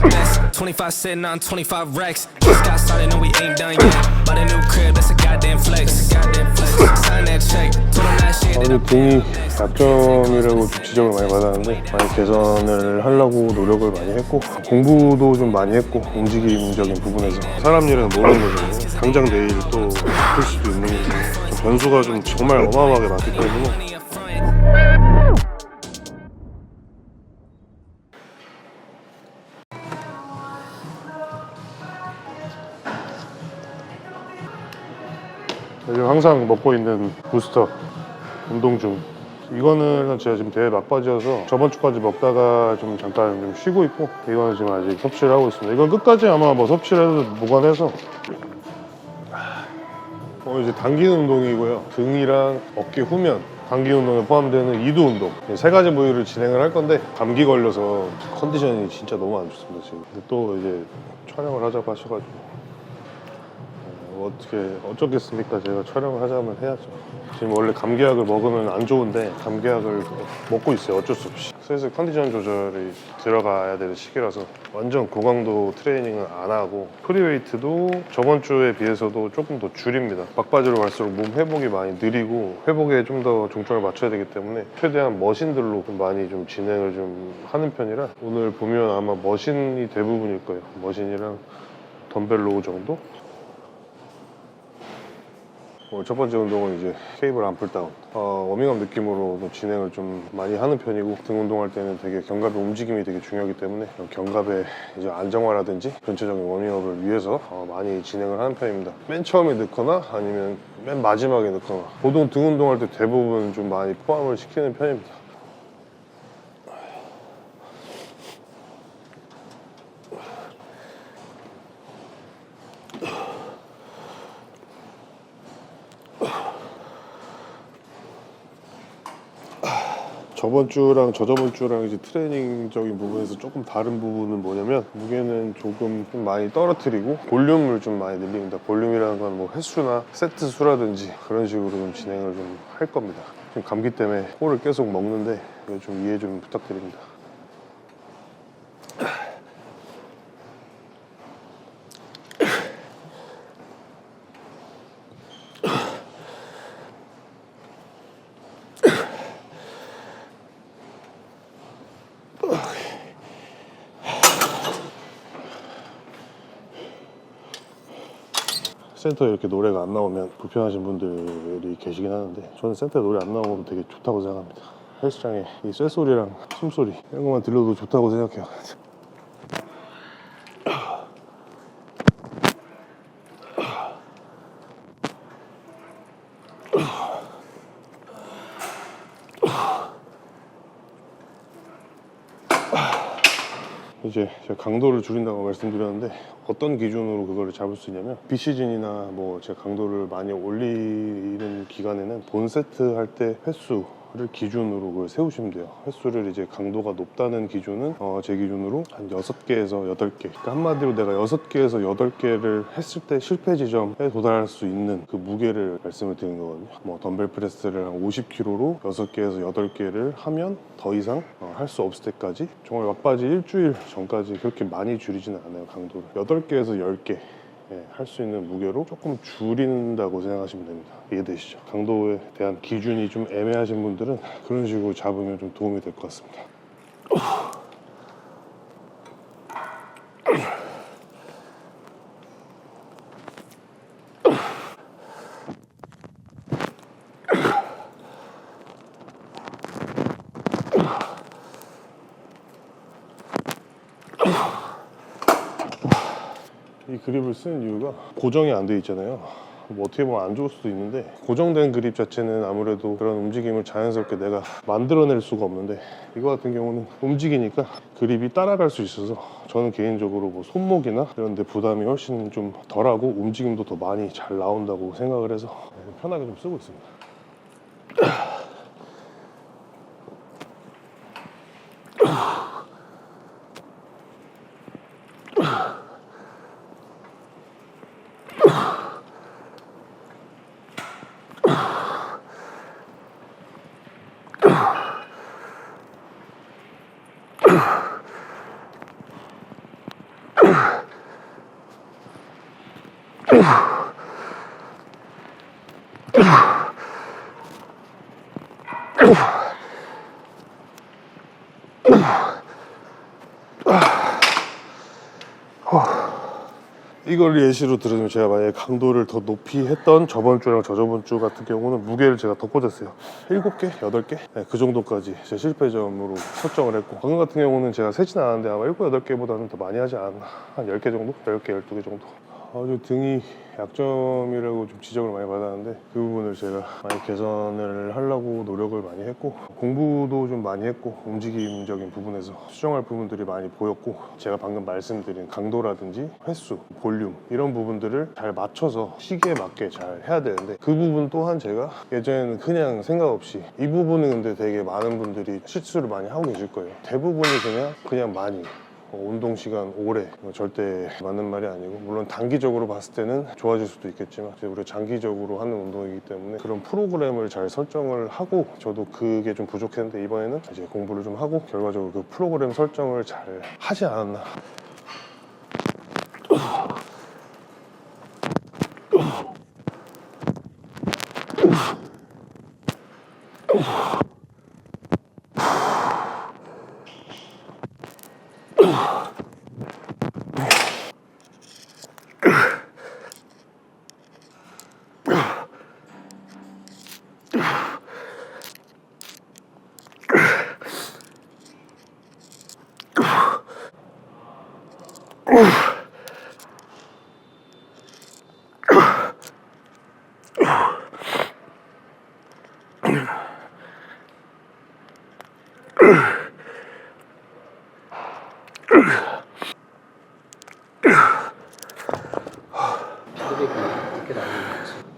my best. 25 sitting on 25 racks. Just got started, no, we ain't done yet. Bought a new crib, that's a goddamn flex. Sign that check. Told him that shit. 아주 등이 약점이라고 좀 지적을 많이 받았는데 많이 개선을 하려고 노력을 많이 했고 공부도 좀 많이 했고 움직임적인 부분에서 사람 일은 모르는 거잖아요. 당장 내일 또 바뀔 수도 있는 거고 변수가 좀 정말 어마어마하게 많기 때문에 요즘 항상 먹고 있는 부스터 운동 중. 이거는 제가 지금 대회 막바지여서 저번 주까지 먹다가 좀 잠깐 좀 쉬고 있고 이거는 지금 아직 섭취를 하고 있습니다. 이건 끝까지 아마 뭐 섭취를 해도 무관해서 이제 당기는 운동이고요. 등이랑 어깨 후면 당기 운동에 포함되는 이두 운동 세 가지 부위를 진행을 할 건데 감기 걸려서 컨디션이 진짜 너무 안 좋습니다 지금. 또 이제 촬영을 하자고 하셔가지고 어떻게 어쩌겠습니까? 제가 촬영을 하자면 해야죠. 지금 원래 감기약을 먹으면 안 좋은데 감기약을 먹고 있어요. 어쩔 수 없이. 슬슬 컨디션 조절이 들어가야 되는 시기라서 완전 고강도 트레이닝은 안 하고 프리웨이트도 저번 주에 비해서도 조금 더 줄입니다. 막바지로 갈수록 몸 회복이 많이 느리고 회복에 좀 더 중점을 맞춰야 되기 때문에 최대한 머신들로 좀 많이 좀 진행을 좀 하는 편이라 오늘 보면 아마 머신이 대부분일 거예요. 머신이랑 덤벨 로우 정도? 첫 번째 운동은 이제 케이블 암플 다운 워밍업 느낌으로 진행을 좀 많이 하는 편이고 등 운동할 때는 되게 견갑의 움직임이 되게 중요하기 때문에 견갑의 이제 안정화라든지 전체적인 워밍업을 위해서 많이 진행을 하는 편입니다. 맨 처음에 넣거나 아니면 맨 마지막에 넣거나 보통 등 운동할 때 대부분 좀 많이 포함을 시키는 편입니다. 저번 주랑 저저번 주랑 이제 트레이닝적인 부분에서 조금 다른 부분은 뭐냐면 무게는 조금 좀 많이 떨어뜨리고 볼륨을 좀 많이 늘립니다. 볼륨이라는 건 뭐 횟수나 세트 수라든지 그런 식으로 좀 진행을 좀 할 겁니다. 지금 감기 때문에 코를 계속 먹는데 이거 좀 이해 좀 부탁드립니다. 센터에 이렇게 노래가 안 나오면 불편하신 분들이 계시긴 하는데 저는 센터에 노래 안 나오면 되게 좋다고 생각합니다. 헬스장에 이 쇳소리랑 숨소리 이런 것만 들려도 좋다고 생각해요. 이제 제가 강도를 줄인다고 말씀드렸는데 어떤 기준으로 그거를 잡을 수 있냐면 비시즌이나 뭐 제가 강도를 많이 올리는 기간에는 본 세트 할 때 횟수를 기준으로 그걸 세우시면 돼요. 횟수를 이제 강도가 높다는 기준은 제 기준으로 한 6개에서 8개 그러니까 한마디로 내가 6개에서 8개를 했을 때 실패 지점에 도달할 수 있는 그 무게를 말씀을 드리는 거거든요. 뭐 덤벨 프레스를 한 50kg로 6개에서 8개를 하면 더 이상 할 수 없을 때까지 정말 막바지 일주일 전까지 그렇게 많이 줄이지는 않아요. 강도를 8개에서 10개 할 수 있는 무게로 조금 줄인다고 생각하시면 됩니다. 이해되시죠? 강도에 대한 기준이 좀 애매하신 분들은 그런 식으로 잡으면 좀 도움이 될 것 같습니다. 이 그립을 쓰는 이유가 고정이 안 돼 있잖아요. 뭐 어떻게 보면 안 좋을 수도 있는데 고정된 그립 자체는 아무래도 그런 움직임을 자연스럽게 내가 만들어낼 수가 없는데 이거 같은 경우는 움직이니까 그립이 따라갈 수 있어서 저는 개인적으로 뭐 손목이나 이런 데 부담이 훨씬 좀 덜하고 움직임도 더 많이 잘 나온다고 생각을 해서 편하게 좀 쓰고 있습니다. 이걸 예시로 들으면 제가 만약에 강도를 더 높이 했던 저번 주랑 저저번 주 같은 경우는 무게를 제가 더 꽂았어요. 7개? 8개? 네, 그 정도까지 제 실패점으로 설정을 했고, 방금 같은 경우는 제가 세진 않았는데 아마 7, 8개보다는 더 많이 하지 않았나. 한 10개 정도? 10개, 12개 정도. 아주 등이 약점이라고 좀 지적을 많이 받았는데, 그 부분을 제가 많이 개선을 하려고 노력을 많이 했고, 공부도 좀 많이 했고, 움직임적인 부분에서 수정할 부분들이 많이 보였고, 제가 방금 말씀드린 강도라든지 횟수, 볼륨 이런 부분들을 잘 맞춰서 시기에 맞게 잘 해야 되는데, 그 부분 또한 제가 예전에는 그냥 생각 없이, 이 부분은 근데 되게 많은 분들이 실수를 많이 하고 계실 거예요. 대부분이 그냥 많이 운동 시간 오래, 절대 맞는 말이 아니고, 물론 단기적으로 봤을 때는 좋아질 수도 있겠지만 이제 우리가 장기적으로 하는 운동이기 때문에 그런 프로그램을 잘 설정을 하고, 저도 그게 좀 부족했는데 이번에는 이제 공부를 좀 하고 결과적으로 그 프로그램 설정을 잘 하지 않았나.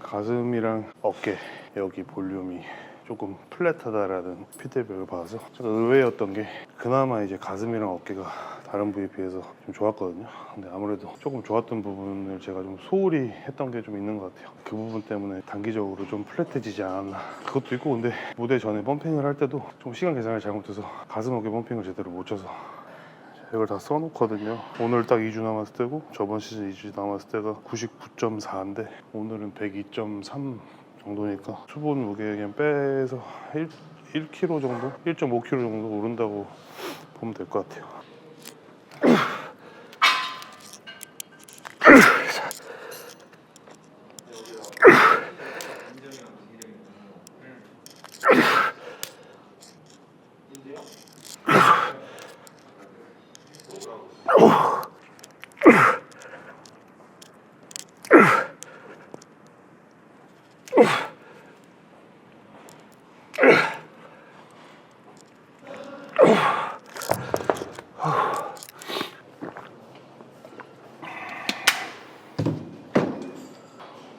가슴이랑 어깨 여기 볼륨이 조금 플랫하다라는 피드백을 받아서 제가 의외였던 게, 그나마 이제 가슴이랑 어깨가 다른 부위에 비해서 좀 좋았거든요. 근데 아무래도 조금 좋았던 부분을 제가 좀 소홀히 했던 게 좀 있는 것 같아요. 그 부분 때문에 단기적으로 좀 플랫해지지 않았나. 그것도 있고, 근데 무대 전에 펌핑을 할 때도 좀 시간 계산을 잘못해서 가슴 어깨 펌핑을 제대로 못 쳐서 이걸 다 써놓거든요. 오늘 딱 2주 남았을 때고, 저번 시즌 2주 남았을 때가 99.4인데 오늘은 102.3 정도니까 수본 무게 그냥 빼서 1kg 정도? 1.5kg 정도 오른다고 보면 될 것 같아요.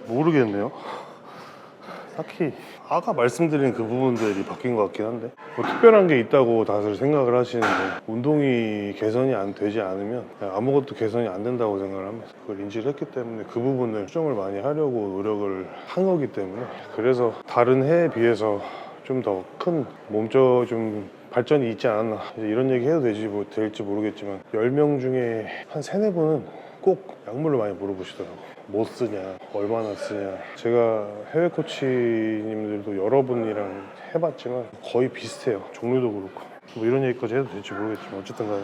모르겠네요. 딱히 아까 말씀드린 그 부분들이 바뀐 것 같긴 한데, 뭐 특별한 게 있다고 다들 생각을 하시는데, 운동이 개선이 안 되지 않으면 아무것도 개선이 안 된다고 생각을 합니다. 그걸 인지를 했기 때문에 그 부분을 수정을 많이 하려고 노력을 한 거기 때문에, 그래서 다른 해에 비해서 좀 더 큰 몸쪽 좀 발전이 있지 않았나, 이런 얘기 해도 될지 모르겠지만, 10명 중에 한 3, 4분은 꼭 약물을 많이 물어보시더라고요. 뭐 쓰냐, 얼마나 쓰냐. 제가 해외 코치님들도 여러분이랑 해봤지만 거의 비슷해요. 종류도 그렇고. 뭐 이런 얘기까지 해도 될지 모르겠지만 어쨌든 간에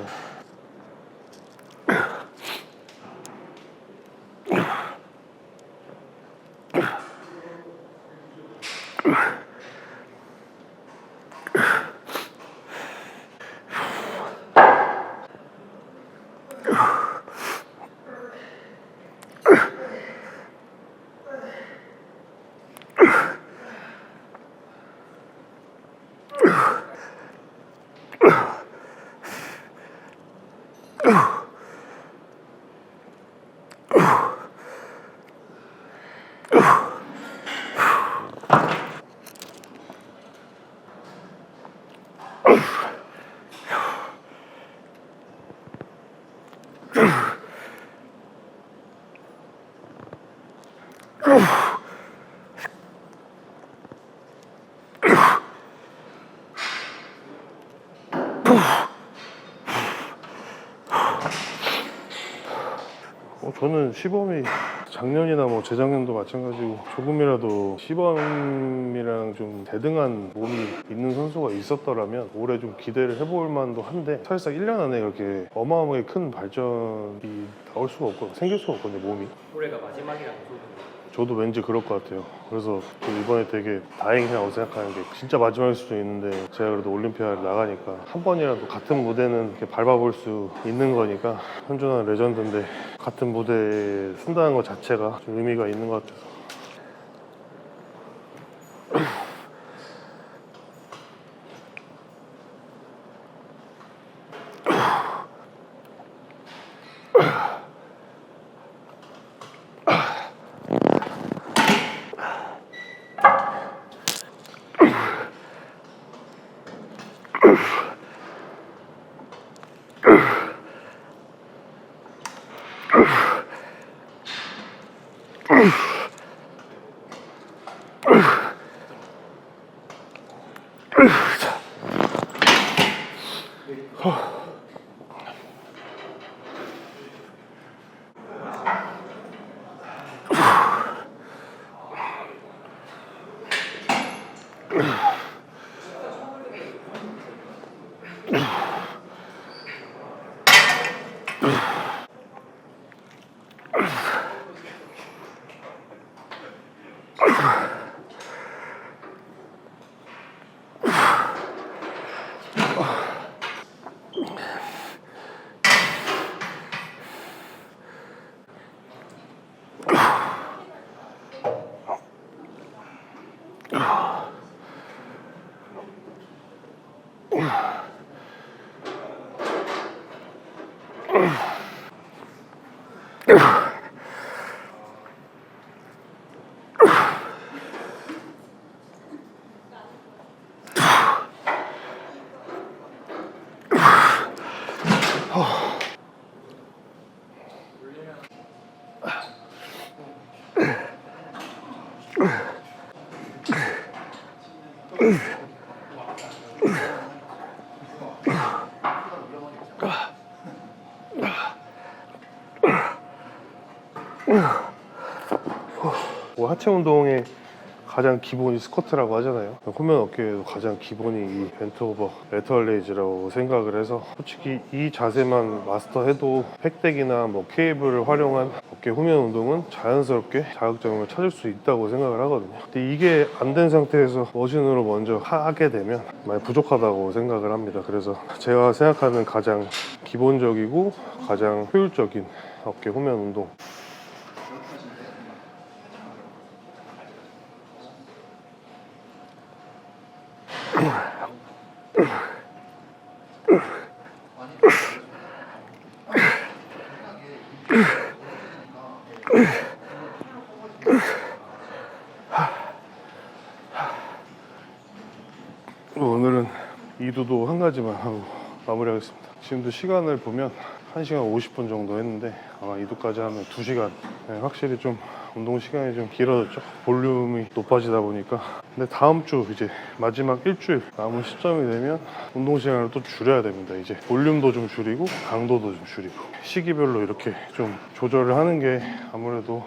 저는 시범이 작년이나 뭐 재작년도 마찬가지고 조금이라도 시범이랑 좀 대등한 몸이 있는 선수가 있었더라면 올해 좀 기대를 해볼 만도 한데 사실상 1년 안에 그렇게 어마어마하게 큰 발전이 나올 수가 없고 생길 수가 없거든요, 몸이. 올해가 마지막이라는 소문이. 저도 왠지 그럴 것 같아요. 그래서 이번에 되게 다행이라고 생각하는 게 진짜 마지막일 수도 있는데 제가 그래도 올림피아를 나가니까 한 번이라도 같은 무대는 이렇게 밟아볼 수 있는 거니까 현준환 레전드인데 같은 무대에 쓴다는 것 자체가 좀 의미가 있는 것 같아서 하체 운동의 가장 기본이 스쿼트라고 하잖아요. 후면 어깨에도 가장 기본이 이 벤트 오버 레터럴 레이즈라고 생각을 해서 솔직히 이 자세만 마스터해도 팩덱이나 뭐 케이블을 활용한 어깨 후면 운동은 자연스럽게 자극점을 찾을 수 있다고 생각을 하거든요. 근데 이게 안 된 상태에서 머신으로 먼저 하게 되면 많이 부족하다고 생각을 합니다. 그래서 제가 생각하는 가장 기본적이고 가장 효율적인 어깨 후면 운동, 오늘은 이두도 한 가지만 하고 마무리하겠습니다. 지금도 시간을 보면 1시간 50분 정도 했는데 아마 이두까지 하면 2시간. 네, 확실히 좀 운동 시간이 좀 길어졌죠. 볼륨이 높아지다 보니까. 근데 다음 주 이제 마지막 일주일 남은 시점이 되면 운동 시간을 또 줄여야 됩니다. 이제 볼륨도 좀 줄이고 강도도 좀 줄이고 시기별로 이렇게 좀 조절을 하는 게 아무래도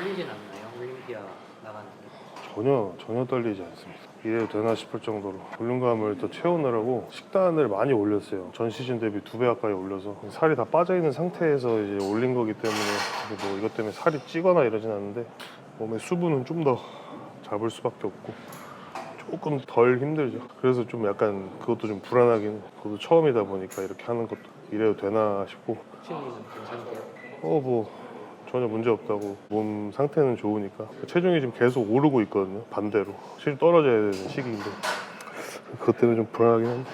떨리진 않나요? 올림피아 나가는데. 전혀 떨리지 않습니다. 이래도 되나 싶을 정도로 볼륨감을 또 채우느라고 식단을 많이 올렸어요. 전 시즌 대비 2배 가까이 올려서 살이 다 빠져있는 상태에서 이제 올린 거기 때문에 뭐 이것 때문에 살이 찌거나 이러진 않는데 몸의 수분은 좀 더 잡을 수밖에 없고 조금 덜 힘들죠. 그래서 좀 약간 그것도 좀 불안하긴 해요. 그것도 처음이다 보니까 이렇게 하는 것도 이래도 되나 싶고 코치님은 괜찮으세요? 뭐 전혀 문제 없다고. 몸 상태는 좋으니까. 체중이 지금 계속 오르고 있거든요. 반대로 실제 떨어져야 되는 시기인데 그것 때문에 좀 불안하긴 한데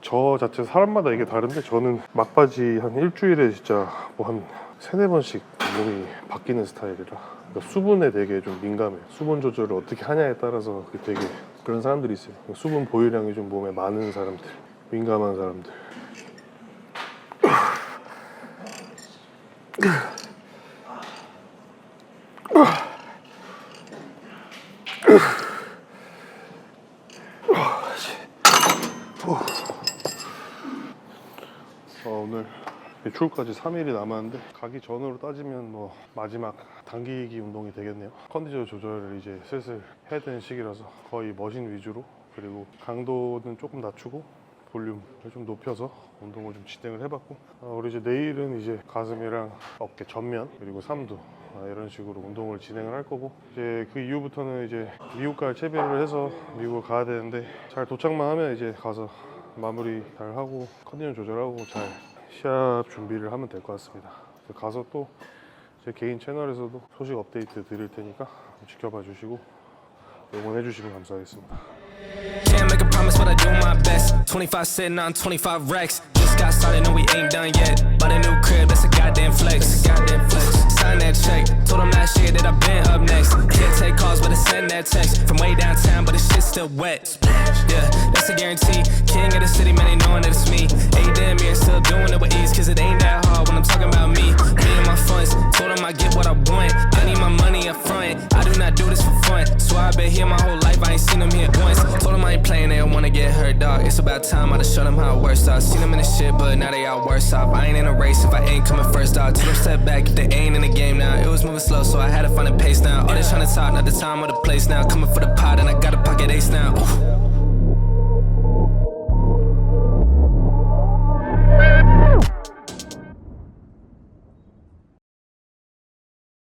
저 자체 사람마다 이게 다른데 저는 막바지 한 일주일에 진짜 뭐 한 3-4번씩 몸이 바뀌는 스타일이라 그러니까 수분에 되게 좀 민감해요. 수분 조절을 어떻게 하냐에 따라서 되게 그런 사람들이 있어요. 수분 보유량이 좀 몸에 많은 사람들, 민감한 사람들. 오늘 출까지 3일이 남았는데 가기 전으로 따지면 뭐 마지막 당기기 운동이 되겠네요. 컨디션 조절을 이제 슬슬 해야 되는 시기라서 거의 머신 위주로, 그리고 강도는 조금 낮추고 볼륨을 좀 높여서 운동을 좀 진행을 해봤고, 우리 이제 내일은 이제 가슴이랑 어깨 전면 그리고 삼두 이런 식으로 운동을 진행을 할 거고, 이제 그 이후부터는 이제 미국 갈 채비를 해서 미국을 가야 되는데 잘 도착만 하면 이제 가서 마무리 잘 하고 컨디션 조절하고 잘 시합 준비를 하면 될 것 같습니다. 가서 또 제 개인 채널에서도 소식 업데이트 드릴 테니까 지켜봐 주시고 응원해 주시면 감사하겠습니다. Can't make a promise, but I do my best. 25 sitting on 25 racks. Just got started, no, we ain't done yet. Bought a new crib, that's a goddamn flex. Sign that check. Told them last year that I've been up next. Can't take calls, but I send that text. From way downtown, but the shit's still wet. Yeah, that's a guarantee. King of the city, man, they knowing that it's me. 8 damn years, still doing it with ease. Cause it ain't that hard when I'm talking about me. Me and my funds. Told them I get what I want. I need my money up front. I do not do this for fun. So I've been here my whole life, I ain't seen them here once. Told them I ain't playing, they don't wanna get hurt, dog. It's about time I done show them how it works, dog. Seen them in the shit, but now they all worse off. I ain't in a race if I ain't coming first, dog. Told them step back if they ain't in the game now. It was moving slow, so I had to find a pace now. All they tryna talk, not the time or the place now. Coming for the pot, and I got a pocket ace now. Ooh.